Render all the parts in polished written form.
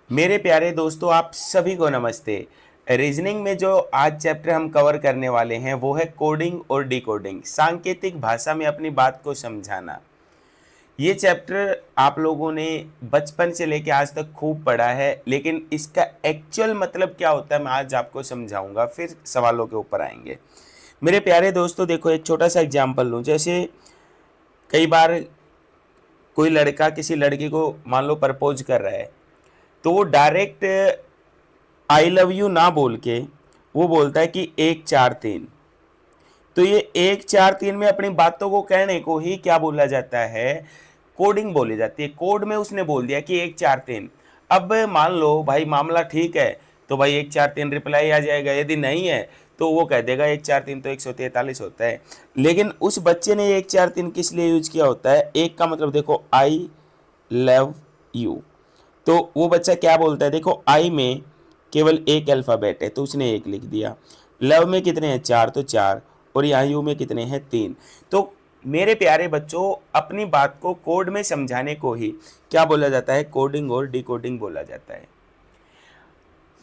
मेरे प्यारे दोस्तों, आप सभी को नमस्ते। रीजनिंग में जो आज चैप्टर हम कवर करने वाले हैं वो है कोडिंग और डिकोडिंग, सांकेतिक भाषा में अपनी बात को समझाना। ये चैप्टर आप लोगों ने बचपन से लेकर आज तक खूब पढ़ा है, लेकिन इसका एक्चुअल मतलब क्या होता है मैं आज आपको समझाऊंगा, फिर सवालों के ऊपर आएंगे। मेरे प्यारे दोस्तों देखो, एक छोटा सा एग्जाम्पल लूँ। जैसे कई बार कोई लड़का किसी लड़की को मान लो प्रपोज कर रहा है, तो वो डायरेक्ट आई लव यू ना बोल के वो बोलता है कि 1 4 3। तो ये 1 4 3 में अपनी बातों को कहने को ही क्या बोला जाता है, कोडिंग बोली जाती है। कोड में उसने बोल दिया कि 1 4 3। अब मान लो भाई मामला ठीक है, तो भाई 1 4 3 रिप्लाई आ जाएगा। यदि नहीं है तो वो कह देगा 1 4 3 तो 143 होता है। लेकिन उस बच्चे ने 1 4 3 किस लिए यूज किया होता है? एक का मतलब देखो, आई लव यू। तो वो बच्चा क्या बोलता है, देखो आई में केवल एक अल्फ़ाबेट है तो उसने एक लिख दिया। लव में कितने हैं? 4, तो 4। और यहाँ यू में कितने हैं? 3। तो मेरे प्यारे बच्चों, अपनी बात को कोड में समझाने को ही क्या बोला जाता है? कोडिंग और डिकोडिंग बोला जाता है।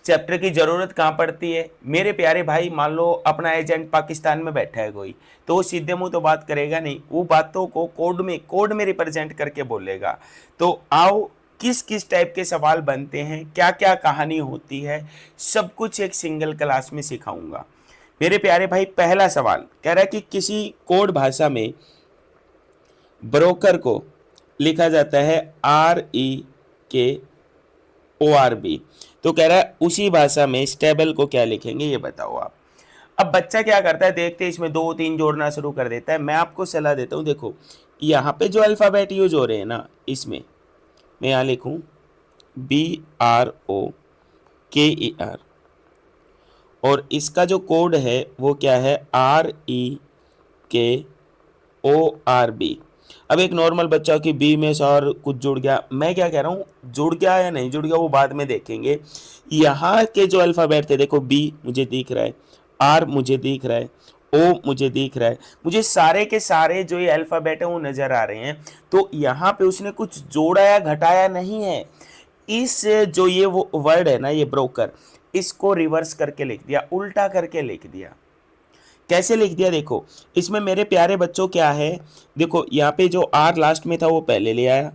चैप्टर की जरूरत कहाँ पड़ती है मेरे प्यारे भाई? मान लो अपना एजेंट पाकिस्तान में बैठा है कोई, तो वो सीधे मुंह तो बात करेगा नहीं, वो बातों को कोड में रिप्रेजेंट करके बोलेगा। तो आओ, किस किस टाइप के सवाल बनते हैं, क्या क्या कहानी होती है, सब कुछ एक सिंगल क्लास में सिखाऊंगा। मेरे प्यारे भाई, पहला सवाल कह रहा है कि किसी कोड भाषा में ब्रोकर को लिखा जाता है REKORB। तो कह रहा है उसी भाषा में स्टेबल को क्या लिखेंगे, ये बताओ आप। अब बच्चा क्या करता है, देखते ही इसमें 2 3 जोड़ना शुरू कर देता है। मैं आपको सलाह देता हूँ, देखो यहाँ पे जो अल्फ़ाबेट यूज हो रहे हैं ना, इसमें मैं यहाँ लिखूँ BROKER, और इसका जो कोड है वो क्या है? REKORB। अब एक नॉर्मल बच्चा की बी में से और कुछ जुड़ गया, मैं क्या कह रहा हूँ, जुड़ गया या नहीं जुड़ गया वो बाद में देखेंगे। यहाँ के जो अल्फ़ाबेट थे, देखो बी मुझे दिख रहा है, आर मुझे दिख रहा है, ओ मुझे दिख रहा है, मुझे सारे के सारे जो ये अल्फ़ाबेट है वो नज़र आ रहे हैं। तो यहाँ पे उसने कुछ जोड़ा या घटाया नहीं है। इस जो ये वो वर्ड है ना, ये ब्रोकर, इसको रिवर्स करके लिख दिया, उल्टा करके लिख दिया। कैसे लिख दिया देखो, इसमें मेरे प्यारे बच्चों क्या है, देखो यहाँ पे जो आर लास्ट में था वो पहले ले आया,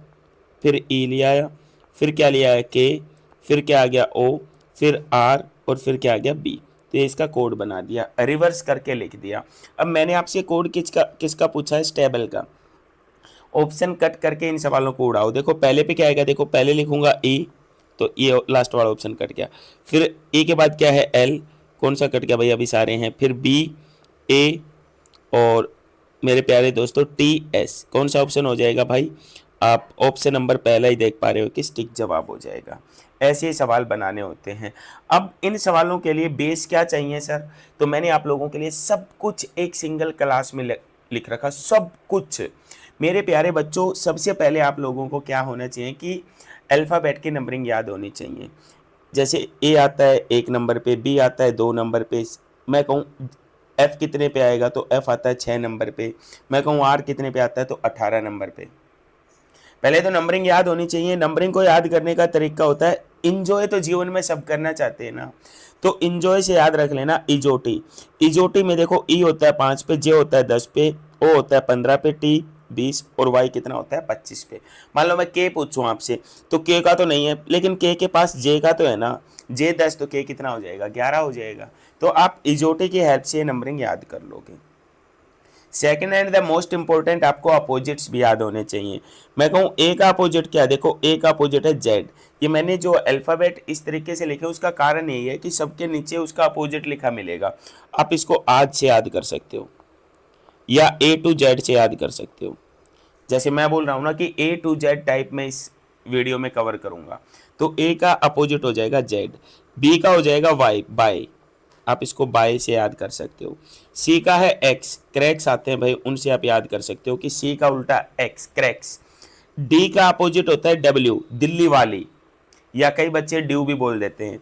फिर ई ले आया, फिर क्या ले आया? के, फिर क्या आ गया? ओ, फिर आर, और फिर क्या आ गया? बी। तो ये इसका कोड बना दिया, रिवर्स करके लिख दिया। अब मैंने आपसे कोड किसका किसका पूछा है? स्टेबल का। ऑप्शन कट करके इन सवालों को उड़ाओ। देखो पहले पे क्या आएगा, देखो पहले लिखूंगा ई, तो ये लास्ट वाला ऑप्शन कट गया। फिर ई के बाद क्या है? एल, कौन सा कट गया भाई? अभी सारे हैं। फिर बी, ए, और मेरे प्यारे दोस्तों TS, कौन सा ऑप्शन हो जाएगा भाई? आप ऑप्शन नंबर पहला ही देख पा रहे हो कि स्टिक जवाब हो जाएगा। ऐसे ही सवाल बनाने होते हैं। अब इन सवालों के लिए बेस क्या चाहिए सर? तो मैंने आप लोगों के लिए सब कुछ एक सिंगल क्लास में लिख रखा, सब कुछ। मेरे प्यारे बच्चों, सबसे पहले आप लोगों को क्या होना चाहिए कि अल्फ़ाबेट की नंबरिंग याद होनी चाहिए। जैसे ए आता है 1 नंबर पे, बी आता है 2 नंबर पे, मैं कहूँ एफ कितने पे आएगा, तो एफ आता है 6 नंबर पे, मैं कहूँ आर कितने पे आता है, तो 18 नंबर पे। पहले तो नंबरिंग याद होनी चाहिए। नंबरिंग को याद करने का तरीका होता है, इंजॉय तो जीवन में सब करना चाहते हैं ना, तो इंजॉय से याद रख लेना इजोटी। इजोटी में देखो ई होता है 5 पे, जे होता है 10 पे, ओ होता है 15 पे, टी 20, और वाई कितना होता है? 25 पे। मान लो मैं के पूछूं आपसे, तो के का तो नहीं है, लेकिन के पास जे का तो है ना। जे 10 तो के कितना हो जाएगा? 11 हो जाएगा। तो आप इजोटी की हेल्प से नंबरिंग याद कर लोगे। Second and the most important, आपको अपोजिट्स भी याद होने चाहिए। मैं कहूँ ए का अपोजिट क्या है? देखो ए का अपोजिट है जेड। ये मैंने जो अल्फ़ाबेट इस तरीके से लिखे उसका कारण यही है कि सबके नीचे उसका अपोजिट लिखा मिलेगा। आप इसको आज से याद कर सकते हो या A to Z से याद कर सकते हो। जैसे मैं बोल रहा हूँ ना कि A to Z टाइप में इस वीडियो में कवर करूंगा, तो ए का अपोजिट हो जाएगा जेड, बी का हो जाएगा वाई, बाय, आप इसको बाय से याद कर सकते हो। सी का है एक्स, क्रैक्स आते हैं भाई, उनसे आप याद कर सकते हो कि सी का उल्टा एक्स, क्रैक्स। डी का अपोजिट होता है डब्ल्यू, दिल्ली वाली, या कई बच्चे ड्यू भी बोल देते हैं।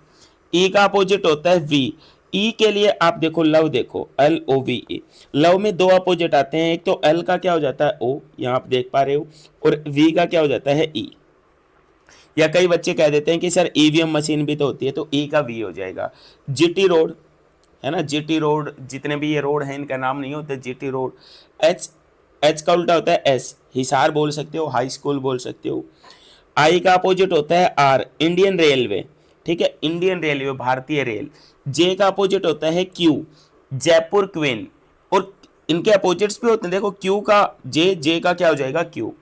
ई का अपोजिट होता है वी। ई के लिए आप देखो लव, देखो LOVE। लव में दो अपोजिट आते हैं, एक तो एल का क्या हो जाता है? ओ, यहाँ आप देख पा रहे हो, और वी का क्या हो जाता है? ई। या कई बच्चे कह देते हैं कि सर ईवीएम मशीन भी तो होती है, तो ई का वी हो जाएगा। जीटी रोड है ना, जीटी रोड, जितने भी ये रोड हैं इनका नाम नहीं होता जीटी रोड। एच, एच का उल्टा होता है एस, हिसार बोल सकते हो, हाई स्कूल बोल सकते हो। आई का अपोजिट होता है आर, इंडियन रेलवे, ठीक है, इंडियन रेलवे, भारतीय रेल। जे का अपोजिट होता है क्यू, जयपुर क्वीन। और इनके अपोजिट्स भी होते हैं, देखो क्यू का जे का क्या हो जाएगा क्यू।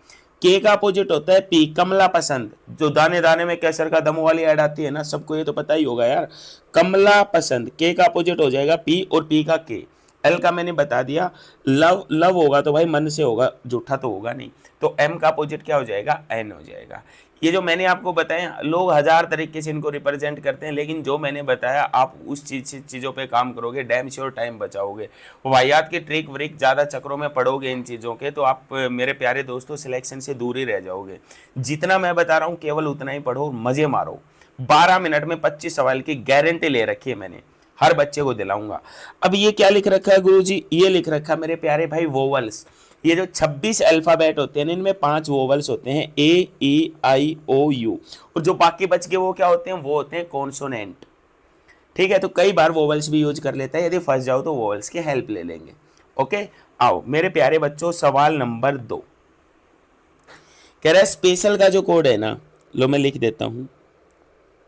के का अपोजिट होता है पी, कमला पसंद, जो दाने दाने में केसर का दम वाली ऐड आती है ना, सबको ये तो पता ही होगा यार, कमला पसंद। के का अपोजिट हो जाएगा पी और पी का के। एल का मैंने बता दिया, लव, लव होगा तो भाई मन से होगा, झूठा तो होगा नहीं। तो एम का अपोजिट क्या हो जाएगा, एन हो जाएगा। ये जो मैंने आपको बताया, लोग हजार तरीके से इनको रिप्रेजेंट करते हैं, लेकिन जो मैंने बताया आप उस चीज़ों पे काम करोगे, डैम श्योर टाइम बचाओगे। वाहियात की ट्रिक व्रिक ज़्यादा चक्रों में पड़ोगे इन चीज़ों के, तो आप मेरे प्यारे दोस्तों सिलेक्शन से दूर ही रह जाओगे। जितना मैं बता रहा हूँ केवल उतना ही पढ़ो, मज़े मारो। 12 मिनट में 25 सवाल की गारंटी ले रखी है मैंने, हर बच्चे को दिलाऊंगा। अब ये क्या लिख रखा है गुरुजी, ये लिख रखा है मेरे प्यारे भाई वोवल्स। ये जो 26 अल्फाबेट होते हैं इनमें 5 वोवल्स होते हैं, ए ई आई ओ यू, और जो बाकी बच गए वो क्या होते हैं, वो होते हैं कॉन्सोनेंट। ठीक है, तो कई बार वोवल्स भी यूज कर लेता है, यदि फंस जाओ तो वोवल्स की हेल्प ले लेंगे। ओके, आओ मेरे प्यारे बच्चों, सवाल नंबर 2 कह रहा है स्पेशल का जो कोड है ना, लो मैं लिख देता हूं,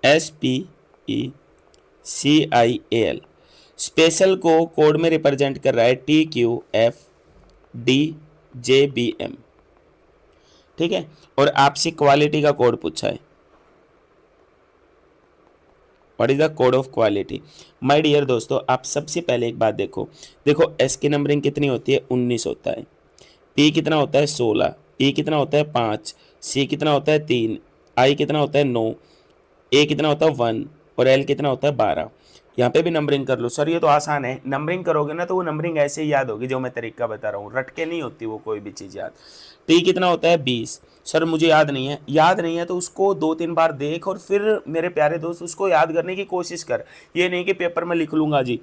SPECIAL। स्पेशल को कोड में रिप्रेजेंट कर रहा है TQFDJBM, ठीक है। और आपसे क्वालिटी का कोड पूछा है, what is the code of quality. My dear दोस्तों, आप सबसे पहले एक बात देखो, देखो एस की नंबरिंग कितनी होती है, 19 होता है। पी कितना होता है, 16। ई कितना होता है, 5। सी कितना होता है, 3। आई कितना होता है, 9। ए कितना होता है, 1। और एल कितना होता है, 12। यहाँ पे भी नंबरिंग कर लो। सर ये तो आसान है, नंबरिंग करोगे ना तो वो नंबरिंग ऐसे ही याद होगी जो मैं तरीका बता रहा हूँ, रट के नहीं होती वो कोई भी चीज़ याद। टी कितना होता है, 20। सर मुझे याद नहीं है, याद नहीं है तो उसको 2-3 बार देख और फिर मेरे प्यारे दोस्त उसको याद करने की कोशिश कर, ये नहीं कि पेपर में लिख लूंगा जी।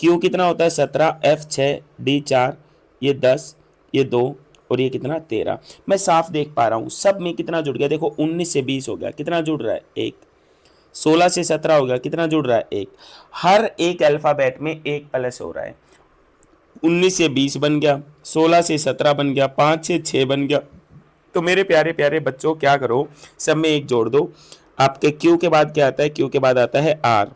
क्यू कितना होता है, 17। एफ 6। डी 4। ये 10। ये 2। और ये कितना, 13। मैं साफ देख पा रहा हूँ सब में कितना जुड़ गया, देखो 19 से 20 हो गया, कितना जुड़ रहा है, 1। 16 से 17 हो गया, कितना जुड़ रहा है, 1। हर एक अल्फाबेट में 1 प्लस हो रहा है। 19 से 20 बन गया, 16 से 17 बन गया, 5 से 6 बन गया। तो मेरे प्यारे प्यारे बच्चों क्या करो, सब में 1 जोड़ दो। आपके क्यू के बाद क्या आता है, क्यू के बाद आता है आर।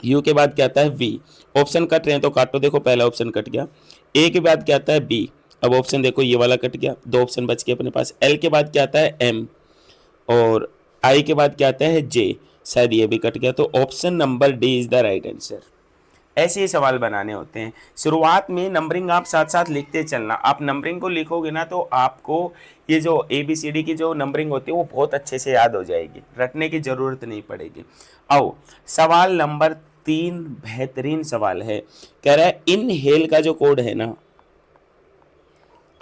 यू के बाद क्या आता है, वी। ऑप्शन कट रहे हैं तो काटो, देखो पहला ऑप्शन कट गया। ए के बाद क्या आता है, बी। अब ऑप्शन देखो ये वाला कट गया, 2 ऑप्शन बच गए अपने पास। एल के बाद क्या आता है, एम। और आई के बाद क्या आता है, जे। शायद ये भी कट गया, तो option number D is the right answer. ऐसे ही सवाल बनाने होते हैं। शुरुआत में नंबरिंग आप साथ साथ लिखते चलना, आप नंबरिंग को लिखोगे ना तो आपको ये जो ABCD की जो नंबरिंग होती है वो बहुत अच्छे से याद हो जाएगी, रटने की जरूरत नहीं पड़ेगी। आओ सवाल नंबर 3 बेहतरीन सवाल है, कह रहा है इनहेल का जो कोड है ना,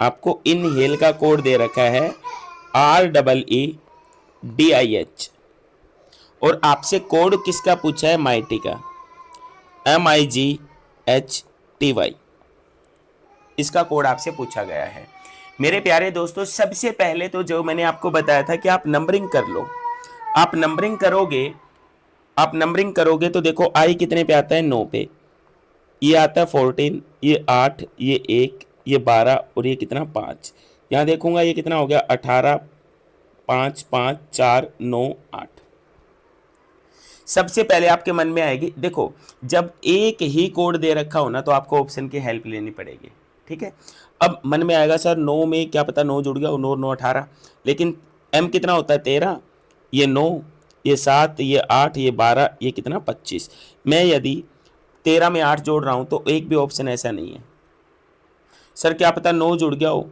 आपको इनहेल का कोड दे रखा है REEDIH, और आपसे कोड किसका पूछा है, माइटी का, MIGHTY। इसका कोड आपसे पूछा गया है। मेरे प्यारे दोस्तों सबसे पहले तो जो मैंने आपको बताया था कि आप नंबरिंग कर लो, आप नंबरिंग करोगे, आप नंबरिंग करोगे तो देखो आई कितने पे आता है, 9 पे। ये आता है 14, ये 8, ये 1, ये 12 और ये कितना, 5। यहाँ देखूंगा ये कितना हो गया, 18, 5, 5, 4, 9, 8। सबसे पहले आपके मन में आएगी, देखो जब एक ही कोड दे रखा हो ना तो आपको ऑप्शन की हेल्प लेनी पड़ेगी, ठीक है। अब मन में आएगा सर 9 में क्या पता 9 जुड़ गया, 9 9 18, लेकिन एम कितना होता है, 13, ये 9, ये 7, ये 8, ये 12, ये कितना, 25। मैं यदि 13 में 8 जोड़ रहा हूं तो एक भी ऑप्शन ऐसा नहीं है। सर क्या पता 9 जुड़ गया हो,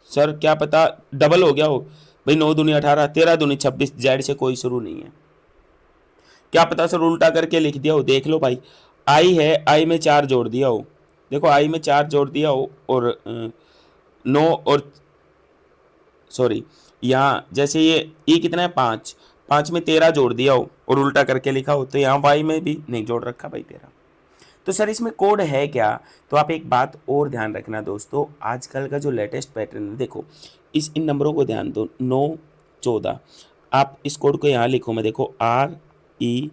सर क्या पता डबल हो गया हो, भाई 9 दूनी 18, 13 दूनी 26, जेड से कोई शुरू नहीं है। क्या पता सर उल्टा करके लिख दिया हो, देख लो भाई, आई है, आई में 4 जोड़ दिया हो, देखो आई में 4 जोड़ दिया हो, और 9 और सॉरी यहाँ जैसे ये ई कितना है, 5, 5 में 13 जोड़ दिया हो और उल्टा करके लिखा हो, तो यहाँ वाई में भी नहीं जोड़ रखा भाई 13। तो सर इसमें कोड है क्या, तो आप एक बात और ध्यान रखना दोस्तों, आजकल का जो लेटेस्ट पैटर्न है, देखो इन नंबरों को ध्यान दो, 9 14, आप इस कोड को यहाँ लिखो, मैं देखो REE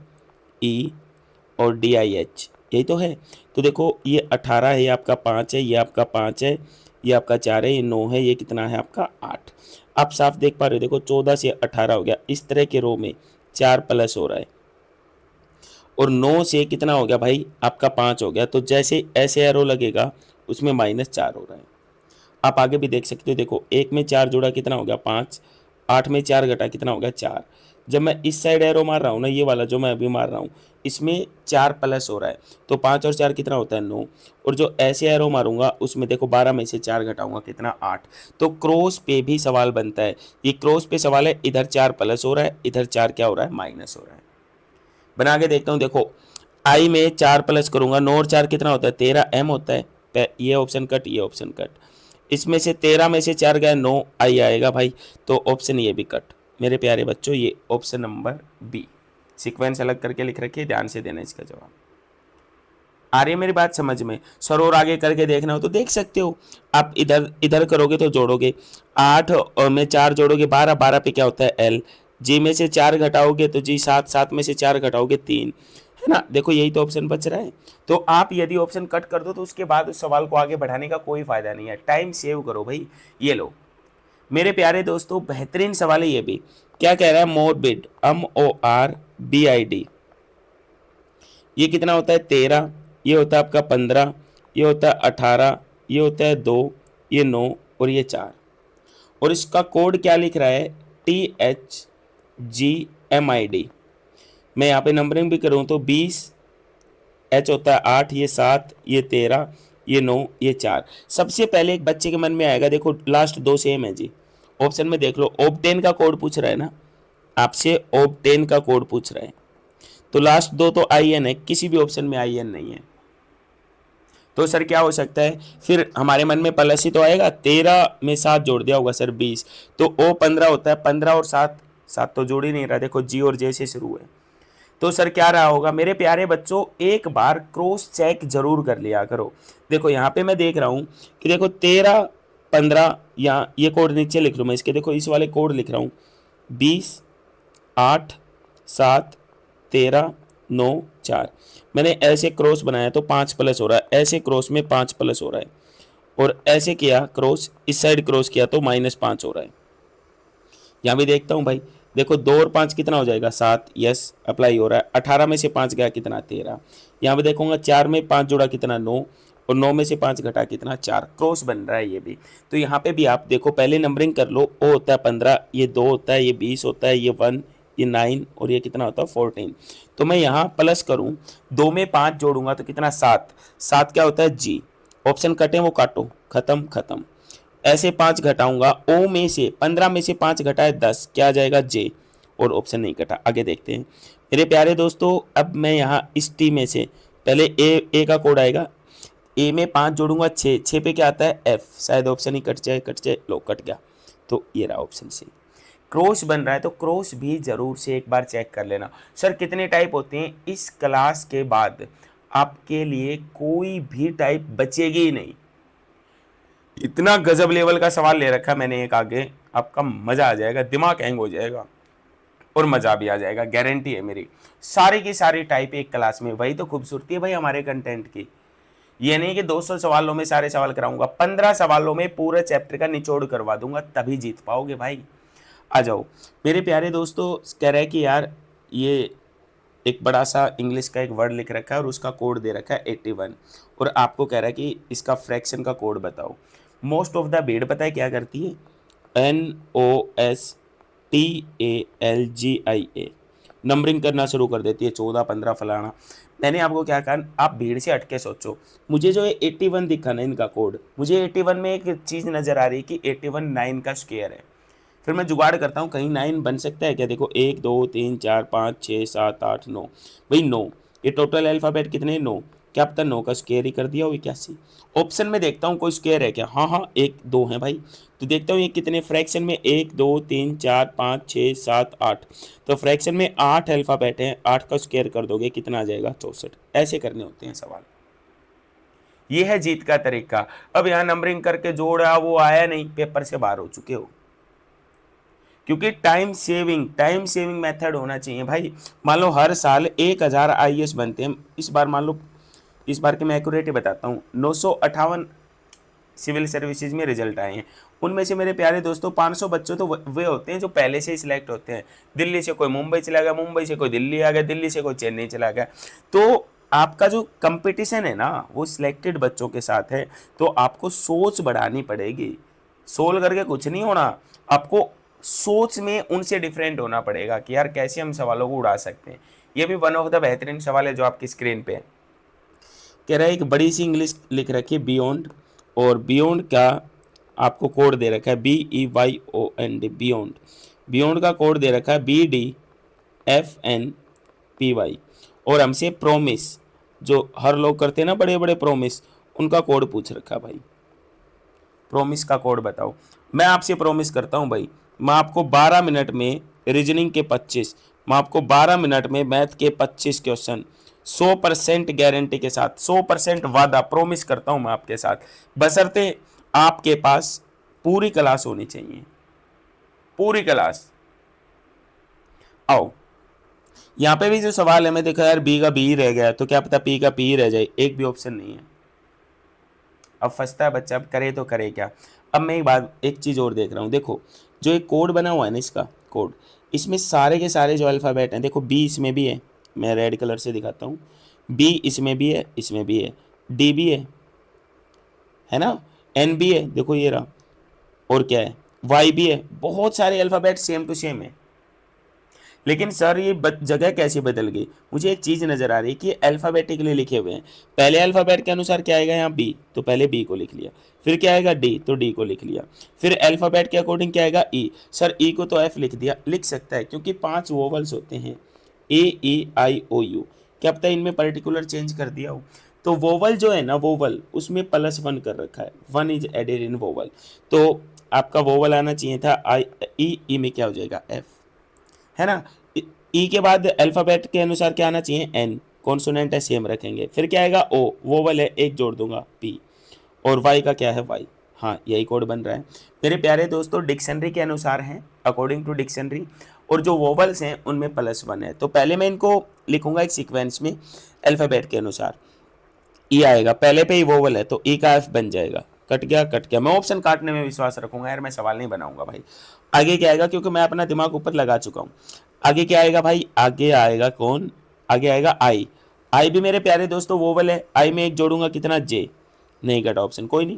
और DIH, यही तो है। तो देखो ये 18 है, ये आपका 5 है, ये आपका 5 है, ये आपका 4 है, ये 9 है, ये कितना है आपका 8। आप साफ देख पा रहे हो, देखो 14 से 18 हो गया। इस तरह के रो में 4 प्लस हो रहा है, और 9 से कितना हो गया भाई आपका 5 हो गया। तो जैसे ऐसे एरो लगेगा उसमें -4 हो रहा है। आप आगे भी देख सकते हो, देखो 1 में 4 जोड़ा कितना हो गया 5, 8 में 4 घटा कितना हो गया 4। जब मैं इस साइड एरो मार रहा हूँ ना, ये वाला जो मैं अभी मार रहा हूँ, इसमें 4 प्लस हो रहा है, तो 5 और 4 कितना होता है 9। और जो ऐसे एरो मारूंगा उसमें देखो 12 में से 4 घटाऊंगा कितना 8। तो क्रॉस पे भी सवाल बनता है, ये क्रॉस पे सवाल है, इधर 4 प्लस हो रहा है, इधर 4 क्या हो रहा है माइनस हो रहा है। बना के देखता हूँ, देखो आई में 4 प्लस करूंगा, 9 और 4 कितना होता है 13 M होता है। ये ऑप्शन कट, ये ऑप्शन कट, इसमें से 13 में से 4 गया 9 आई आएगा भाई, तो ऑप्शन ये भी कट। मेरे प्यारे बच्चों ये ऑप्शन नंबर बी, सीक्वेंस अलग करके लिख रखिए, ध्यान से देना इसका जवाब। आ रही है मेरी बात समझ में? सर और आगे करके देखना हो तो देख सकते हो। आप इधर इधर करोगे तो जोड़ोगे, 8 में 4 जोड़ोगे 12, 12 पे क्या होता है L, जी में से 4 घटाओगे तो जी 7, 7 में से 4 घटाओगे 3, है ना। देखो यही तो ऑप्शन बच रहा है। तो आप यदि ऑप्शन कट कर दो तो उसके बाद उस सवाल को आगे बढ़ाने का कोई फायदा नहीं है, टाइम सेव करो भाई। ये लो मेरे प्यारे दोस्तों, बेहतरीन सवाल है ये भी। क्या कह रहा है, मोरबिड, MORBID, ये कितना होता है 13, ये होता है आपका 15, ये होता है 18, ये होता है 2, ये 9 और ये 4। और इसका कोड क्या लिख रहा है THGMID। मैं यहाँ पे नंबरिंग भी करूँ तो 20, H होता है 8, ये 7, ये 13, ये 9, ये 4। सबसे पहले एक बच्चे के मन में आएगा, देखो लास्ट 2 सेम है जी, ऑप्शन में देख लो, OBTEN का कोड पूछ रहा है ना आपसे, OBTEN का कोड पूछ रहा है, तो लास्ट 2 तो IN है, किसी भी ऑप्शन में IN नहीं है। तो सर क्या हो सकता है, फिर हमारे मन में प्लस ही तो आएगा, 13 में 7 जोड़ दिया होगा सर 20, तो O 15 होता है, 15 और 7, 7 तो जोड़ ही नहीं रहा, देखो G और J से शुरू है। तो सर क्या रहा होगा मेरे प्यारे बच्चों, एक बार क्रॉस चेक जरूर कर लिया करो। देखो यहाँ पे मैं देख रहा हूँ कि देखो 13, 15, यहाँ ये कोड नीचे लिख लूँ मैं इसके, देखो इस वाले कोड लिख रहा हूँ 20, 8, 7, 13, 9, 4। मैंने ऐसे क्रॉस बनाया तो 5 प्लस हो रहा है, ऐसे क्रॉस में 5 प्लस हो रहा है, और ऐसे किया क्रॉस, इस साइड क्रॉस किया तो -5 हो रहा है। यहाँ भी देखता हूँ भाई, देखो 2 और 5 कितना हो जाएगा 7, यस अप्लाई हो रहा है। 18 में से 5 गया कितना 13, यहाँ पे देखूंगा 4 में 5 जोड़ा कितना 9, और 9 में से 5 घटा कितना 4, क्रॉस बन रहा है ये भी। तो यहाँ पे भी आप देखो पहले नंबरिंग कर लो, O होता है 15, ये 2 होता है, ये 20 होता है, ये 1, ये 9 और ये कितना होता है 14। तो मैं यहाँ प्लस करूँ, 2 में 5 जोड़ूंगा तो कितना 7, 7 क्या होता है G, ऑप्शन कटे वो काटो, खत्म खत्म। ऐसे 5 घटाऊंगा, O में से 15 में से 5 घटाए 10, क्या आ जाएगा J, और ऑप्शन नहीं कटा। आगे देखते हैं मेरे प्यारे दोस्तों, अब मैं यहाँ इस T में से पहले ए का कोड आएगा, A में 5 जोड़ूंगा 6, 6 पे क्या आता है F, शायद ऑप्शन ही कट जाए, कट जाए, लो कट गया, तो ये रहा ऑप्शन सी। क्रॉस बन रहा है तो क्रॉस भी जरूर से एक बार चेक कर लेना। सर कितने टाइप होते हैं, इस क्लास के बाद आपके लिए कोई भी टाइप बचेगी ही नहीं। इतना गजब लेवल का सवाल ले रखा मैंने एक आगे, आपका मजा आ जाएगा, दिमाग हैंग हो जाएगा और मजा भी आ जाएगा, गारंटी है मेरी। सारी की सारी टाइप एक क्लास में, वही तो खूबसूरती है भाई हमारे कंटेंट की। ये नहीं कि 200 सवालों में सारे सवाल कराऊंगा, 15 सवालों में पूरे चैप्टर का निचोड़ करवा दूंगा, तभी जीत पाओगे भाई। आ जाओ मेरे प्यारे दोस्तों, कह रहा है कि यार ये एक बड़ा सा इंग्लिश का एक वर्ड लिख रखा है और उसका कोड दे रखा है 81, और आपको कह रहा है कि इसका फ्रैक्शन का कोड बताओ। मोस्ट ऑफ द बेड पता है क्या करती है, NOSTALGIA, नंबरिंग करना शुरू कर देती है, 14, 15 फलाना। मैंने आपको क्या कहा, आप भीड़ से हटके सोचो, मुझे जो 81 दिखा ना इनका कोड, मुझे 81 में एक चीज़ नज़र आ रही कि 81 9 का स्क्वायर है। फिर मैं जुगाड़ करता हूँ, कहीं 9 बन सकता है क्या, देखो 1 2 3 4 5 6 7 8 9, भाई 9, ये टोटल अल्फ़ाबेट कितने 9, क्या पता 9 का स्क्वायर ही कर दिया हो 81। ऑप्शन में देखता हूँ कोई स्क्वायर है क्या, हाँ हाँ 1 2 है भाई, तो देखता हूँ ये कितने फ्रैक्शन में, 1 2 3 4 5 6 7 8, तो फ्रैक्शन में 8 अल्फ़ाबेट हैं, 8 का स्क्वायर कर दोगे कितना आ जाएगा 64। ऐसे करने होते हैं सवाल, ये है जीत का तरीका। अब यहाँ नंबरिंग करके जोड़ा वो आया नहीं, पेपर से बाहर हो चुके हो, क्योंकि टाइम सेविंग मेथड होना चाहिए भाई। मान लो हर साल 1000 आईएएस बनते हैं, इस बार मान लो, इस बार के मैं एक्यूरेट बताता हूँ, 958 सिविल सर्विसेज में रिजल्ट आए हैं। उनमें से मेरे प्यारे दोस्तों 500 बच्चों तो वे होते हैं जो पहले से ही सिलेक्ट होते हैं। दिल्ली से कोई मुंबई चला गया, मुंबई से कोई दिल्ली आ गया, दिल्ली से कोई चेन्नई चला गया। तो आपका जो कंपटीशन है ना वो सिलेक्टेड बच्चों के साथ है। तो आपको सोच बढ़ानी पड़ेगी, सोल करके कुछ नहीं होना। आपको सोच में उनसे डिफरेंट होना पड़ेगा कि यार कैसे हम सवालों को उड़ा सकते हैं। ये भी वन ऑफ द बेहतरीन सवाल है जो आपकी स्क्रीन पे है। कह रहा है एक बड़ी सी इंग्लिश लिख रखी है बियॉन्ड, और बियॉन्ड का आपको कोड दे रखा है BEYOND, बियॉन्ड। बियॉन्ड का कोड दे रखा है BDFNPY। और हमसे प्रोमिस, जो हर लोग करते हैं ना बड़े बड़े प्रोमिस, उनका कोड पूछ रखा है भाई। प्रोमिस का कोड बताओ। मैं आपसे प्रोमिस करता हूँ भाई, मैं आपको 12 मिनट में रीजनिंग के 25, मैं आपको 12 मिनट में मैथ के 25 क्वेश्चन 100% गारंटी के साथ, 100% वादा प्रोमिस करता हूँ मैं आपके साथ, बशर्ते आपके पास पूरी क्लास होनी चाहिए, पूरी क्लास। आओ, यहाँ पे भी जो सवाल है मैं देखा यार बी का बी रह गया, तो क्या पता पी का पी रह जाए, एक भी ऑप्शन नहीं है। अब फंसता है बच्चा, अब करे तो करे क्या। अब मैं एक चीज़ और देख रहा हूँ, देखो जो एक कोड बना हुआ है ना, इसका कोड, इसमें सारे के सारे जो अल्फ़ाबेट हैं, देखो बी इसमें भी है, मैं रेड कलर से दिखाता हूँ, बी इसमें भी है, इसमें भी है, डी भी है ना, एन भी है, देखो ये रहा, और क्या है, वाई भी है, बहुत सारे अल्फ़ाबेट सेम टू सेम है। लेकिन सर ये जगह कैसे बदल गई, मुझे एक चीज़ नज़र आ रही है कि अल्फ़ाबेटिकली लिखे हुए हैं। पहले अल्फ़ाबेट के अनुसार क्या आएगा यहाँ बी, तो पहले बी को लिख लिया, फिर क्या आएगा डी, तो डी को लिख लिया, फिर अल्फ़ाबेट के अकॉर्डिंग क्या आएगा ई। सर ई को तो एफ लिख दिया, लिख सकता है क्योंकि 5 वोवल्स होते हैं, AEIOU, क्या पता इनमें पर्टिकुलर चेंज कर दिया हो। तो वोवल जो है ना, वोवल उसमें +1 कर रखा है, 1 इज एडेड इन वोवल। तो आपका वोवल आना चाहिए था आई, ई में क्या हो जाएगा एफ, है ना। ई के बाद अल्फ़ाबेट के अनुसार क्या आना चाहिए एन, कॉन्सोनेंट है सेम रखेंगे, फिर क्या आएगा ओ, वोवल है एक जोड़ दूंगा पी, और वाई का क्या है वाई। हाँ यही कोड बन रहा है मेरे प्यारे दोस्तों, डिक्शनरी के अनुसार है, अकॉर्डिंग टू डिक्शनरी, और जो वोवल्स हैं उनमें +1 है। तो पहले मैं इनको लिखूंगा एक सीक्वेंस में अल्फ़ाबेट के अनुसार। ई आएगा, पहले पे ही वोवल है तो ई का एफ बन जाएगा, कट गया कट गया, मैं ऑप्शन काटने में विश्वास रखूंगा यार, मैं सवाल नहीं बनाऊंगा भाई। आगे क्या आएगा, क्योंकि मैं अपना दिमाग ऊपर लगा चुका हूँ। आगे क्या आएगा भाई, आगे आएगा कौन, आगे आएगा आई। आई भी मेरे प्यारे दोस्तों वोवल है, आई में एक जोड़ूंगा कितना जे, नहीं कटा ऑप्शन कोई नहीं।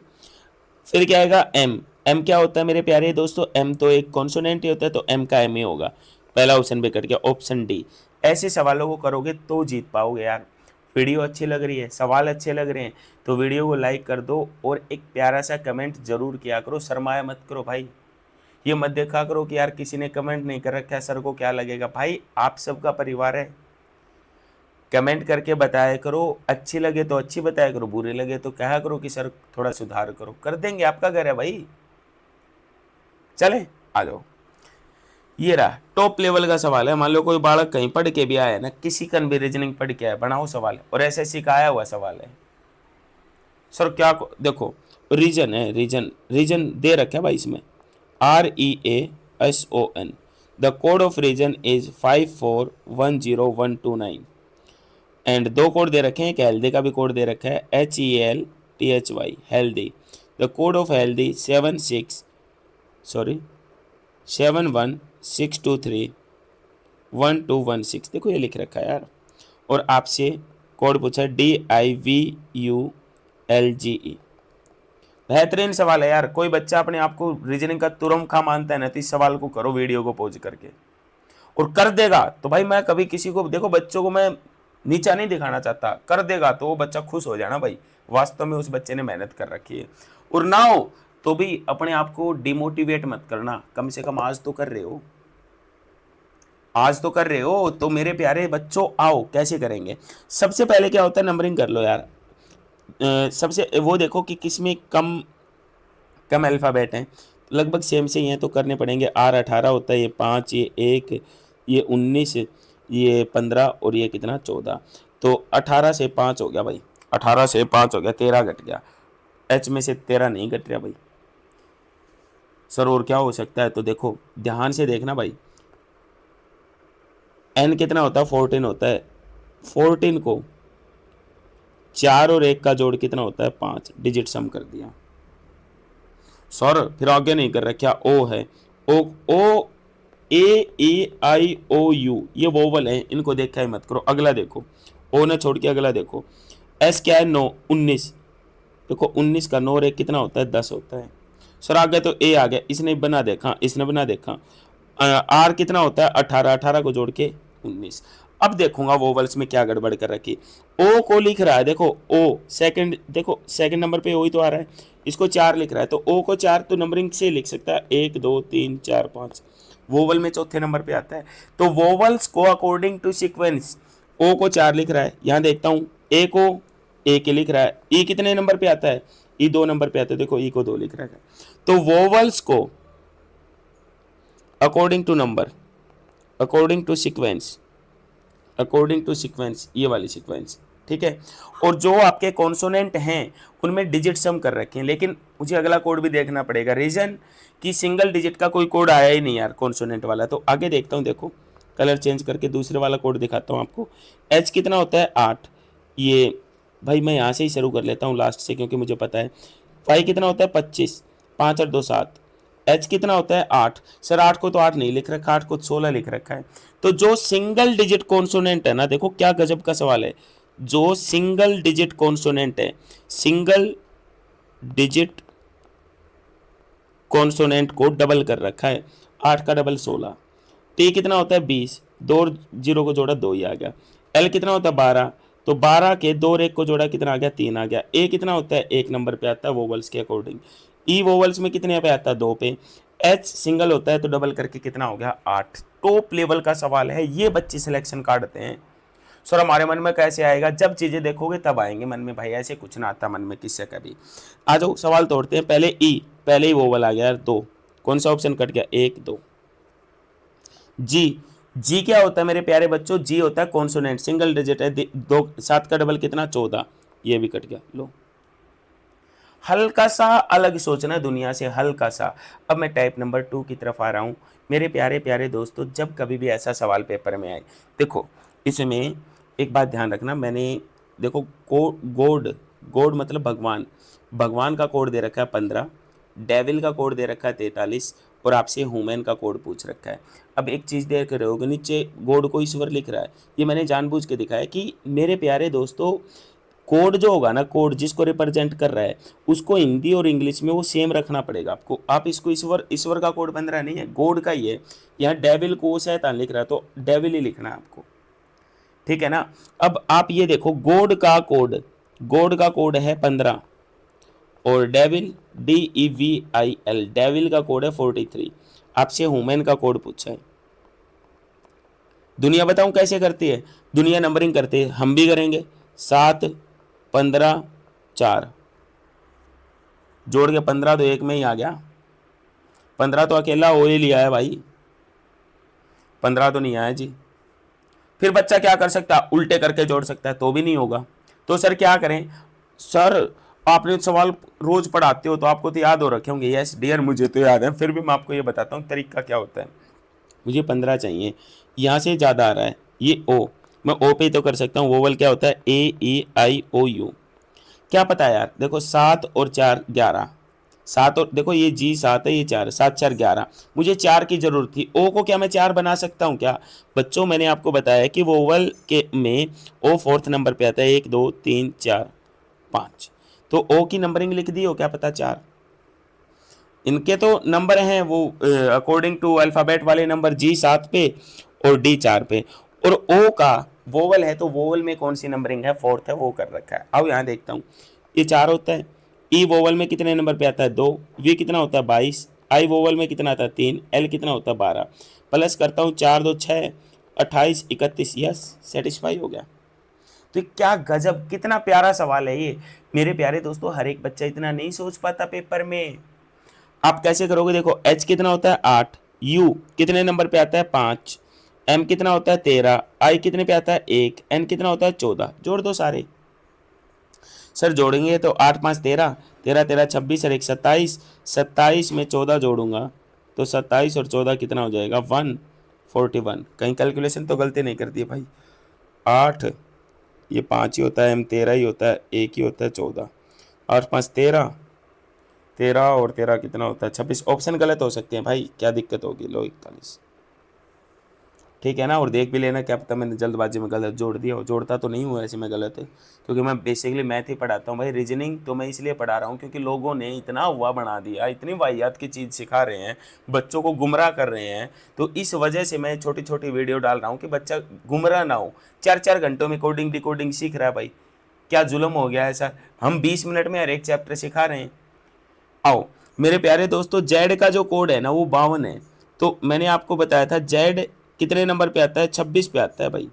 फिर क्या आएगा एम, एम क्या होता है मेरे प्यारे दोस्तों, एम तो एक कॉन्सोनेंट ही होता है, तो एम का एम ही होगा, पहला ऑप्शन भी कट गया, ऑप्शन डी। ऐसे सवालों को करोगे तो जीत पाओगे यार। वीडियो अच्छी लग रही है, सवाल अच्छे लग रहे हैं, तो वीडियो को लाइक कर दो और एक प्यारा सा कमेंट जरूर किया करो, शर्माया मत करो भाई। ये मत देखा करो कि यार किसी ने कमेंट नहीं कर रखा है, सर को क्या लगेगा, भाई आप सबका परिवार है। कमेंट करके बताया करो, अच्छी लगे तो अच्छी बताया करो, बुरी लगे तो कहा करो कि सर थोड़ा सुधार करो, कर देंगे, आपका घर है भाई। चले आ जाओ, ये रहा टॉप लेवल का सवाल है। मान लो कोई बालक कहीं पढ़ के भी आया ना, किसी कन भी रीजनिंग पढ़ के आया, बनाओ सवाल, और SSC का आया हुआ सवाल है। सर क्या देखो, रीजन है, रीजन रीजन दे रखा है भाई इसमें, REASON, the code of reason is 5410129, and दो कोड दे रखे हैं, एक हेल्दी का भी कोड दे रखा है HELTHY healthy. The code of healthy 716231216, देखो ये लिख रखा है यार। और आपसे कोड पूछा DIVULGE, बेहतरीन सवाल है यार। कोई बच्चा अपने आप को रीजनिंग का तुरम खा मानता है ना, तो इस सवाल को करो वीडियो को पॉज करके, और कर देगा तो भाई मैं कभी किसी को, देखो बच्चों को मैं नीचा नहीं दिखाना चाहता, कर देगा तो वो बच्चा खुश हो जाना भाई, वास्तव में उस बच्चे ने मेहनत कर रखी है। और ना हो तो भी अपने आप को डिमोटिवेट मत करना, कम से कम आज तो कर रहे हो, आज तो कर रहे हो। तो मेरे प्यारे बच्चों आओ, कैसे करेंगे, सबसे पहले क्या होता है, नंबरिंग कर लो यार। सबसे वो देखो कि किसमें कम कम अल्फ़ाबेट हैं, लगभग सेम से ही हैं, तो करने पड़ेंगे। R18 होता है, ये 5, ये 1, ये 19, ये 15, और ये कितना 14, तो 18 से 5 हो गया भाई, 18 से 5 हो गया, 13 घट गया, H में से 13 नहीं घट रहा भाई, सर और क्या हो सकता है, तो देखो ध्यान से देखना भाई, एन कितना होता है 14 होता है, 14 को 4 और 1 का जोड़ कितना होता है 5, डिजिट सम कर दिया। सर फिर आगे नहीं कर रहा, क्या ओ है, ओ ओ A E I O U ये वोवल है, इनको देखा ही मत करो। अगला देखो, ओ ने छोड़ के अगला देखो, एस क्या है 9, 19, देखो 19 का 9 और 1 कितना होता है 10 होता है। सर आ गया तो ए आ गया, इसने बना देखा, इसने बना देखा, आर कितना होता है 18, 18 को जोड़ के 19। अब देखूंगा वोवल्स में क्या गड़बड़ कर रखी, ओ को लिख रहा है, देखो ओ सेकंड, देखो सेकंड नंबर पे ओ ही तो आ रहा है, इसको 4 लिख रहा है, तो ओ को 4 तो नंबरिंग से लिख सकता है 1 2 3 4 5, वोवल में चौथे नंबर पे आता है। तो वोवल्स को अकॉर्डिंग टू सीक्वेंस, ओ को 4 लिख रहा है, यहां देखता हूं ए को ए के लिख रहा है, ई कितने नंबर पे आता है, ई 2 नंबर पे आता है, देखो ई को 2 लिख रहा है। तो वोवल्स को according to number, according to sequence, according to sequence, ये वाली सीक्वेंस, ठीक है। और जो आपके कॉन्सोनेंट हैं उनमें डिजिट सम कर रखे हैं, लेकिन मुझे अगला कोड भी देखना पड़ेगा, रीजन कि सिंगल डिजिट का कोई कोड आया ही नहीं यार कॉन्सोनेंट वाला। तो आगे देखता हूँ, देखो कलर चेंज करके दूसरे वाला कोड दिखाता हूँ आपको। एच कितना होता है 8, ये भाई मैं यहाँ से ही शुरू कर लेता हूँ लास्ट से, क्योंकि मुझे पता है। फाइव कितना होता है 25, 5 और 2 7, एच कितना होता है 8, सर 8 को तो 8 नहीं लिख रखा, 8 को 16 लिख रखा है। तो जो सिंगल डिजिट कॉन्सोनेंट है ना, देखो क्या गजब का सवाल है, जो सिंगल डिजिट कॉन्सोनेंट है, सिंगल डिजिट कॉन्सोनेंट को डबल कर रखा है, 8 का डबल 16, टी कितना होता है 20, 2 और 0 को जोड़ा 2 ही आ गया। एल कितना होता है 12, तो 12 के 2 और 1 को जोड़ा कितना आ गया 3 आ गया। ए कितना होता है 1 नंबर पे आता है वोवल्स के अकॉर्डिंग। ई वोवल्स में कितने पे आता है 2 पे। एच सिंगल होता है तो डबल करके कितना हो गया 8। टॉप लेवल का सवाल है, ये बच्चे सिलेक्शन काटते हैं। सर हमारे मन में कैसे आएगा, जब चीजें देखोगे तब आएंगे मन में भाई, ऐसे कुछ ना आता मन में किससे कभी। आ जाओ सवाल तोड़ते हैं। पहले ई, पहले ही वोवल आ गया यार 2, कौन सा ऑप्शन कट गया 1 2। जी, जी क्या होता है मेरे प्यारे बच्चों, जी होता है कॉन्सोनेंट, सिंगल डिजिट है, 2 7 का डबल कितना 14, ये भी कट गया। लो हल्का सा अलग सोचना है दुनिया से, हल्का सा। अब मैं टाइप नंबर 2 की तरफ आ रहा हूं मेरे प्यारे प्यारे दोस्तों। जब कभी भी ऐसा सवाल पेपर में आए, देखो इसमें एक बात ध्यान रखना, मैंने देखो गोड, गोड मतलब भगवान, भगवान का कोड दे रखा है 15, डेविल का कोड दे रखा है 43, और आपसे ह्यूमन का कोड पूछ रखा है। अब एक चीज़ देख रहे होगे नीचे गॉड को ईश्वर लिख रहा है, ये मैंने जानबूझ के दिखाया कि मेरे प्यारे दोस्तों कोड जो होगा ना, कोड जिसको रिप्रेजेंट कर रहा है उसको हिंदी और इंग्लिश में वो सेम रखना पड़ेगा आपको। आप इसको ईश्वर, ईश्वर का कोड बन रहा नहीं है, गॉड का ही है। यहाँ डेविल को शैतान लिख रहा है तो डेविल ही लिखना है आपको, ठीक है ना। अब आप ये देखो गॉड का कोड, गॉड का कोड है 15, और डेविल DEVIL, डेविल का कोड है 43। आपसे ह्यूमन का कोड पूछा है। दुनिया बताऊं कैसे करती है, दुनिया नंबरिंग करती है, हम भी करेंगे। 7 15 4 जोड़ के 15 तो एक में ही आ गया, 15 तो अकेला हो ही लिया है भाई, 15 तो नहीं आया जी। फिर बच्चा क्या कर सकता है, उल्टे करके जोड़ सकता है, तो भी नहीं होगा। तो सर क्या करें, सर आपने सवाल रोज पढ़ाते हो तो आपको तो याद हो रखे होंगे। यस डियर, मुझे तो याद है, फिर भी मैं आपको ये बताता हूँ तरीका क्या होता है। मुझे 15 चाहिए, यहाँ से ज़्यादा आ रहा है, ये ओ, मैं ओ पे ही तो कर सकता हूँ। वोवल क्या होता है AEIOU, क्या पता है यार, देखो 7 और 4 11, 7 और देखो ये जी 7 है, ये 4, 7 4 11, मुझे 4 की जरूरत थी। ओ को क्या मैं 4 बना सकता हूँ क्या बच्चों, मैंने आपको बताया कि वोवल के में ओ 4th नंबर पे आता है, 1 2 3 4 5, तो ओ की नंबरिंग लिख दी हो, क्या पता 4। इनके तो नंबर हैं वो अकॉर्डिंग टू अल्फ़ाबेट वाले नंबर, जी 7 पे और डी 4 पे, और ओ का वोवल है तो वोवल में कौन सी नंबरिंग है 4th है, वो कर रखा है। अब यहाँ देखता हूँ, ये 4 होता है, ई वोवल में कितने नंबर पे आता है 2, वी कितना होता है 22, आई वोवल में कितना आता है 3, एल कितना होता है 12, प्लस करता हूँ 4 2 6 28 31, यस सेटिस्फाई हो गया। तो क्या गजब, कितना प्यारा सवाल है ये मेरे प्यारे दोस्तों, हर एक बच्चा इतना नहीं सोच पाता पेपर में। आप कैसे करोगे, देखो एच कितना होता है 8, यू कितने नंबर पे आता है 5, एम कितना होता है 13, आई कितने पे आता है 1, एन कितना होता है 14, जोड़ दो सारे। सर जोड़ेंगे तो 8 5 13, 13 13 26 और 1 27, 27 में 14 जोड़ूंगा तो 27 और 14 कितना हो जाएगा 141। कहीं कैलकुलेशन तो गलती नहीं कर दी भाई। 8, ये 5 ही होता है, M 13 ही होता है, 1 ही होता है 14, 8 5 13, 13 और 13 कितना होता है 26। ऑप्शन गलत हो सकते हैं भाई, क्या दिक्कत होगी, लो 41, ठीक है ना। और देख भी लेना, क्या पता मैंने जल्दबाजी में गलत जोड़ दिया हो, जोड़ता तो नहीं हुआ ऐसे मैं गलत है, क्योंकि मैं बेसिकली मैथ ही पढ़ाता हूँ भाई। रीजनिंग तो मैं इसलिए पढ़ा रहा हूँ क्योंकि लोगों ने इतना हुआ बना दिया, इतनी वाहियात की चीज़ सिखा रहे हैं, बच्चों को गुमराह कर रहे हैं। तो इस वजह से मैं छोटी छोटी वीडियो डाल रहा हूँ कि बच्चा गुमराह ना हो। 4 4 घंटों में कोडिंग डिकोडिंग सीख रहा है भाई, क्या जुल्म हो गया है सर। हम 20 मिनट में हर एक चैप्टर सिखा रहे हैं। आओ मेरे प्यारे दोस्तों, जेड का जो कोड है ना वो 52 है। तो मैंने आपको बताया था जेड कितने नंबर पे आता है, 26 पे आता है भाई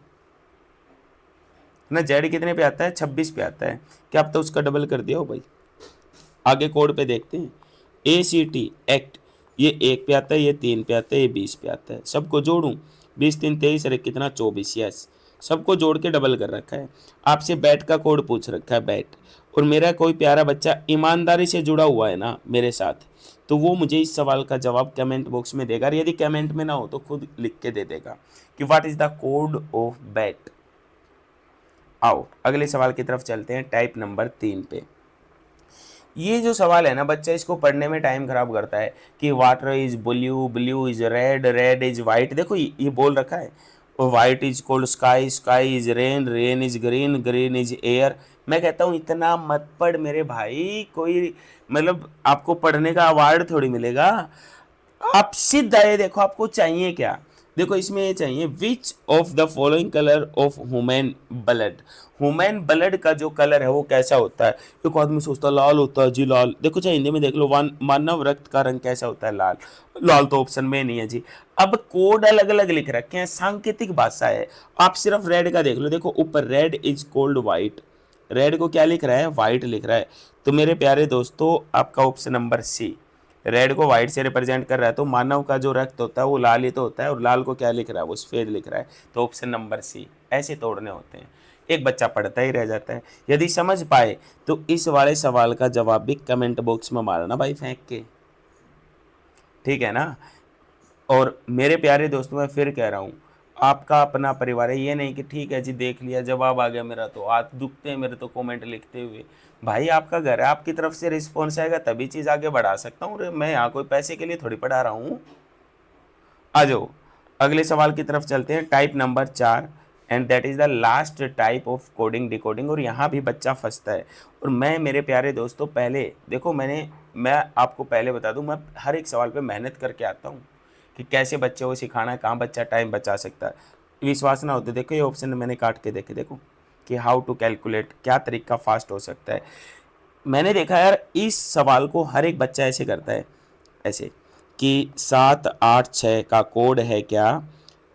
ना। जेड कितने पे आता है, 26 पे आता है। क्या आप तो उसका डबल कर दिया हो भाई। आगे कोड पे देखते हैं, ACT एक्ट, ये 1 पे आता है, ये 3 पे आता है, ये 20 पे आता है। सबको जोड़ूं, 20 3 23 और 1 कितना 24, यस। सबको जोड़ के डबल कर रखा है। आपसे बैट का कोड पूछ रखा है, बैट। और मेरा कोई प्यारा बच्चा ईमानदारी से जुड़ा हुआ है ना मेरे साथ, तो वो मुझे इस सवाल का जवाब कमेंट बॉक्स में देगा। और यदि कमेंट में ना हो तो खुद लिख के दे देगा कि what is the code of bat. आओ अगले सवाल की तरफ चलते हैं, टाइप नंबर 3 पे। ये जो सवाल है ना, बच्चा इसको पढ़ने में टाइम खराब करता है कि water is blue, blue is red, red is white. देखो ये बोल रखा है, white is cold sky, sky is rain, rain is green, green is air. मैं कहता हूँ इतना मत पढ़ मेरे भाई, कोई मतलब आपको पढ़ने का अवार्ड थोड़ी मिलेगा। आप सीधा ये देखो आपको चाहिए क्या। देखो इसमें ये चाहिए, which of the following colour of human blood. Human blood का जो कलर है वो कैसा होता है। एक आदमी सोचता है लाल होता है जी, लाल। देखो चाहे हिंदी में देख लो, मानव रक्त का रंग कैसा होता है, लाल। लाल तो ऑप्शन में नहीं है जी। अब कोड अलग अलग लिख रखे हैं, सांकेतिक भाषा है। आप सिर्फ रेड का देख लो, देखो ऊपर red is cold white, red को क्या लिख रहा है, वाइट लिख रहा है। तो मेरे प्यारे दोस्तों आपका ऑप्शन नंबर सी, रेड को व्हाइट से रिप्रेजेंट कर रहा है। तो मानव का जो रक्त होता है वो लाल ही तो होता है, और लाल को क्या लिख रहा है, वो सफेद लिख रहा है। तो ऑप्शन नंबर सी। ऐसे तोड़ने होते हैं, एक बच्चा पढ़ता ही रह जाता है। यदि समझ पाए तो इस वाले सवाल का जवाब भी कमेंट बॉक्स में मारना भाई फेंक के, ठीक है ना। और मेरे प्यारे दोस्तों मैं फिर कह रहा हूँ, आपका अपना परिवार है, ये नहीं कि ठीक है जी देख लिया जवाब आ गया मेरा, तो हाथ दुखते हैं मेरे तो कमेंट लिखते हुए। भाई आपका घर है, आपकी तरफ से रिस्पॉन्स आएगा तभी चीज़ आगे बढ़ा सकता हूँ। मैं यहाँ कोई पैसे के लिए थोड़ी पढ़ा रहा हूँ। आ जाओ अगले सवाल की तरफ चलते हैं, type number 4, and that is the last type of coding decoding. और यहाँ भी बच्चा फंसता है। और मैं मेरे प्यारे दोस्तों पहले देखो, मैं आपको पहले बता दूँ, मैं हर एक सवाल पे मेहनत करके आता हूँ कि कैसे बच्चे को सिखाना है, कहाँ बच्चा टाइम बचा सकता है। विश्वास ना होते देखो ये ऑप्शन मैंने काट के देखे, देखो कि हाउ टू कैलकुलेट, क्या तरीका फास्ट हो सकता है। मैंने देखा यार इस सवाल को हर एक बच्चा ऐसे करता है, ऐसे कि 7 8 6 का कोड है क्या।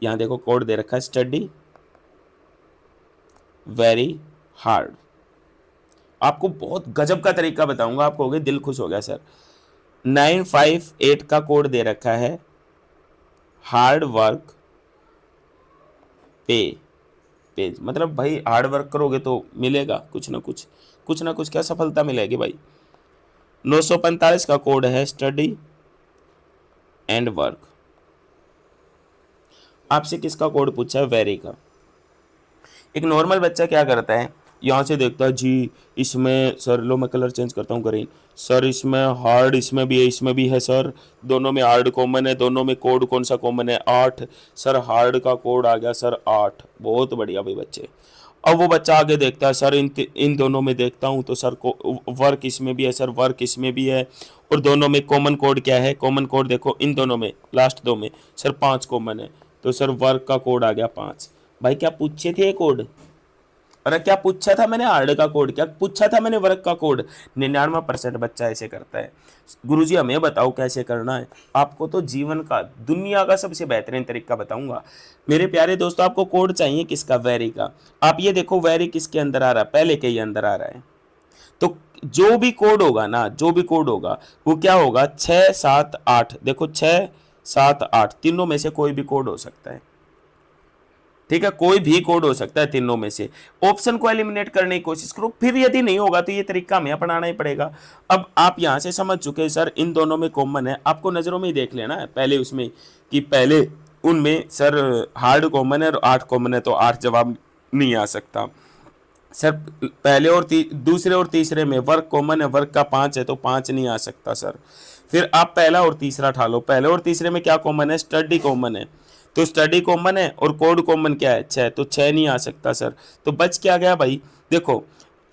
यहाँ देखो कोड दे रखा है, स्टडी वेरी हार्ड। आपको बहुत गजब का तरीका बताऊंगा, आप कहोगे दिल खुश हो गया सर। 958 का कोड दे रखा है, हार्ड वर्क पे पेज। मतलब भाई हार्ड वर्क करोगे तो मिलेगा कुछ ना कुछ, कुछ ना कुछ क्या सफलता मिलेगी भाई। 945 का कोड है, स्टडी एंड वर्क। आपसे किसका कोड पूछा है, वेरी का। एक नॉर्मल बच्चा क्या करता है, यहाँ से देखता है जी इसमें सर, लो मैं कलर चेंज करता हूँ ग्रीन। सर इसमें हार्ड इसमें भी है, इसमें भी है सर, दोनों में हार्ड कॉमन है, दोनों में कोड कौन सा कॉमन है, 8। सर हार्ड का कोड आ गया सर 8, बहुत बढ़िया भाई बच्चे। अब वो बच्चा आगे देखता है, सर इन दोनों में देखता हूँ तो सर को वर्क इसमें भी है सर, वर्क इसमें भी है, और दोनों में कॉमन कोड क्या है, कॉमन कोड देखो इन दोनों में लास्ट दो में सर 5 कॉमन है, तो सर वर्क का कोड आ गया 5। भाई क्या पूछे थे ये कोड, अरे क्या पूछा था मैंने हार्ड का कोड, क्या पूछा था मैंने वर्क का कोड। 99% बच्चा ऐसे करता है। गुरुजी हमें बताओ कैसे करना है। आपको तो जीवन का दुनिया का सबसे बेहतरीन तरीका बताऊंगा। मेरे प्यारे दोस्तों आपको कोड चाहिए किसका, वेरी का। आप ये देखो वेरी किसके अंदर आ रहा है, पहले के ही अंदर आ रहा है। तो जो भी कोड होगा ना, जो भी कोड होगा वो क्या होगा, 6 7 8। देखो 6 7 8 तीनों में से कोई भी कोड हो सकता है। ठीक है, कोई भी कोड हो सकता है तीनों में से। ऑप्शन को एलिमिनेट करने की कोशिश करो, फिर यदि नहीं होगा तो ये तरीका हमें अपनाना ही पड़ेगा। अब आप यहां से समझ चुके हैं सर इन दोनों में कॉमन है, आपको नजरों में ही देख लेना है पहले उसमें कि पहले उनमें सर हार्ड कॉमन है और 8 कॉमन है, तो 8 जवाब नहीं आ सकता। सर पहले और दूसरे और तीसरे में वर्क कॉमन है, वर्क का 5 है तो 5 नहीं आ सकता सर। फिर आप पहला और तीसरा उठा लो, पहले और तीसरे में क्या कॉमन है, स्टडी कॉमन है, तो स्टडी कॉमन है और कोड कॉमन क्या है 6, तो 6 नहीं आ सकता सर। तो बच क्या गया भाई, देखो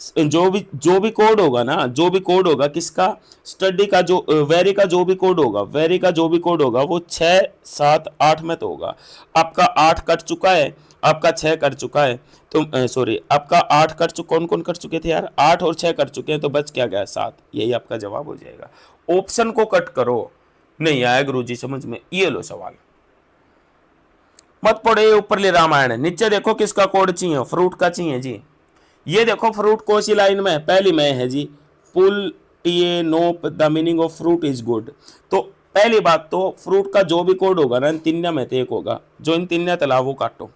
जो भी कोड होगा ना, जो भी कोड होगा किसका, स्टडी का, जो वेरी का जो भी कोड होगा, वेरी का जो भी कोड होगा वो 6 7 8 में तो होगा। आपका 8 कट चुका है, आपका 6 कट चुका है, तो सॉरी आपका 8 कट चुका, कौन कौन कट चुके थे यार, 8 और 6 कट चुके हैं, तो बच क्या गया 7, यही आपका जवाब हो जाएगा। ऑप्शन को कट करो, नहीं आया गुरुजी समझ में, ये लो सवाल मत पड़े ऊपर ले रामायण, नीचे देखो किसका कोड चाहिए, फ्रूट का चाहिए जी। ये देखो फ्रूट कौन सी लाइन में, पहली में है जी, पुल टीए नोप the meaning of fruit is good. तो पहली बात तो फ्रूट का जो भी कोड होगा ना इन तीनों में से एक होगा, जो इन तीनों तला वो काटो।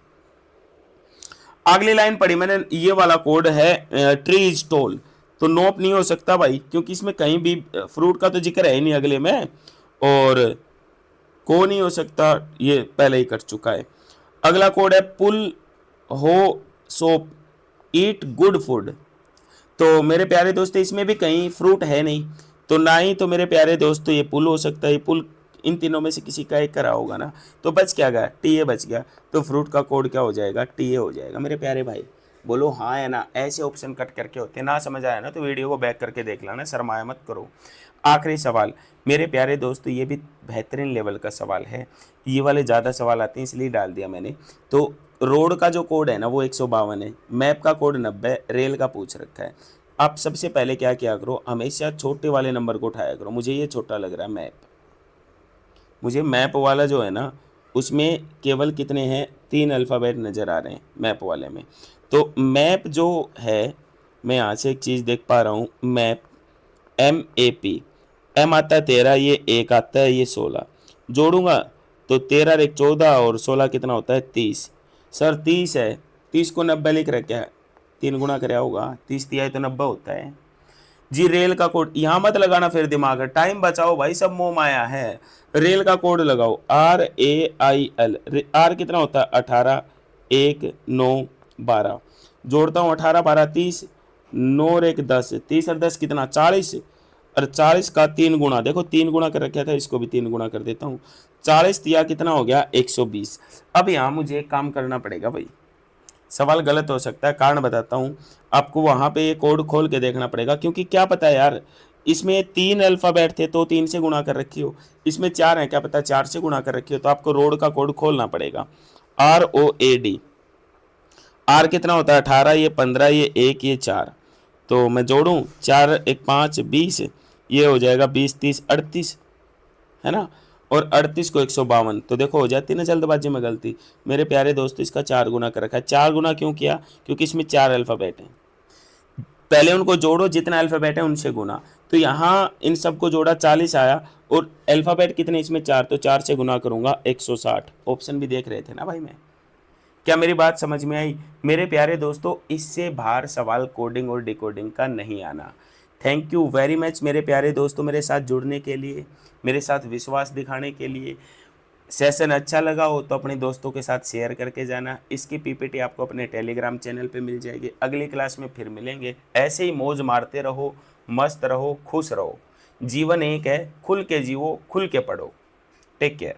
अगली लाइन पढ़ी मैंने, ये वाला कोड है ट्री इज टोल, तो नोप नहीं हो सकता भाई, क्योंकि इसमें कहीं भी फ्रूट का तो जिक्र है ही नहीं अगले में, और को नहीं हो सकता, ये पहले ही कर चुका है। अगला कोड है पुल हो सोप ईट गुड फूड, तो मेरे प्यारे दोस्तों इसमें भी कहीं फ्रूट है नहीं, तो ना ही तो मेरे प्यारे दोस्तों ये पुल हो सकता है, ये पुल इन तीनों में से किसी का एक करा होगा ना, तो बच क्या गया, टी ए बच गया, तो फ्रूट का कोड क्या हो जाएगा, टी ए हो जाएगा। मेरे प्यारे भाई बोलो हाँ है ना, ऐसे ऑप्शन कट करके होते हैं, ना समझ आया ना तो वीडियो को बैक करके देख लेना, शर्माया मत करो। आखिरी सवाल मेरे प्यारे दोस्तों, ये भी बेहतरीन लेवल का सवाल है, ये वाले ज़्यादा सवाल आते हैं इसलिए डाल दिया मैंने। तो रोड का जो कोड है ना वो 152 है, मैप का कोड 90, रेल का पूछ रखा है। आप सबसे पहले क्या किया करो, हमेशा छोटे वाले नंबर को उठाया करो, मुझे ये छोटा लग रहा है मैप, मुझे मैप वाला जो है ना उसमें केवल कितने हैं 3 अल्फ़ाबेट नज़र आ रहे हैं मैप वाले में। तो मैप जो है, मैं यहाँ से एक चीज़ देख पा रहा हूँ, मैप MAP, एम आता है 13, ये एक आता है ये 16, जोड़ूंगा तो 13 एक 14 और 16 कितना होता है 30। सर 30 है, 30 को 90 लिख रखा है, 3 गुना कराया होगा, 30 दिया है तो 90 होता है जी। रेल का कोड यहाँ मत लगाना, फिर दिमाग है, टाइम बचाओ भाई, सब मोह माया है। रेल का कोड लगाओ RAIL, आर कितना होता है 18, 1 9 12, जोड़ता हूँ 18 12 30, 9 और 1 10, 30 और 10 कितना 40, और 40 का 3 गुना, देखो 3 गुना कर रखा था, इसको भी 3 गुना कर देता हूँ, 40 दिया कितना हो गया 120। अब यहाँ मुझे एक काम करना पड़ेगा भाई, सवाल गलत हो सकता है, कारण बताता हूँ आपको, वहाँ पे ये कोड खोल के देखना पड़ेगा, क्योंकि क्या पता है यार इसमें 3 अल्फ़ाबेट थे तो 3 से गुणा कर रखी हो, इसमें 4 है क्या पता 4 से गुणा कर रखी हो, तो आपको रोड का कोड खोलना पड़ेगा। ROAD, आर कितना होता है 18, ये 15, ये 1, ये 4, तो मैं जोड़ूं 4 1 5 20, ये हो जाएगा 20 30 38, है ना, और 38 को 152, तो देखो हो जाती है ना जल्दबाजी में गलती। मेरे प्यारे दोस्तों इसका 4 गुना कर रखा है, 4 गुना क्यों किया, क्योंकि इसमें 4 अल्फ़ाबेट हैं, पहले उनको जोड़ो जितना अल्फ़ाबेट है उनसे गुना, तो यहाँ इन सबको जोड़ा 40 आया, और अल्फ़ाबेट कितने इसमें 4, तो 4 से गुना करूंगा 160। ऑप्शन भी देख रहे थे ना भाई मैं, क्या मेरी बात समझ में आई मेरे प्यारे दोस्तों, इससे बाहर सवाल कोडिंग और डिकोडिंग का नहीं आना। थैंक यू वेरी मच मेरे प्यारे दोस्तों मेरे साथ जुड़ने के लिए, मेरे साथ विश्वास दिखाने के लिए। सेशन अच्छा लगा हो तो अपने दोस्तों के साथ शेयर करके जाना, इसकी PPT आपको अपने टेलीग्राम चैनल पे मिल जाएगी। अगली क्लास में फिर मिलेंगे, ऐसे ही मौज मारते रहो, मस्त रहो, खुश रहो, जीवन एक है, खुल के जियो, खुल के पढ़ो। Take care.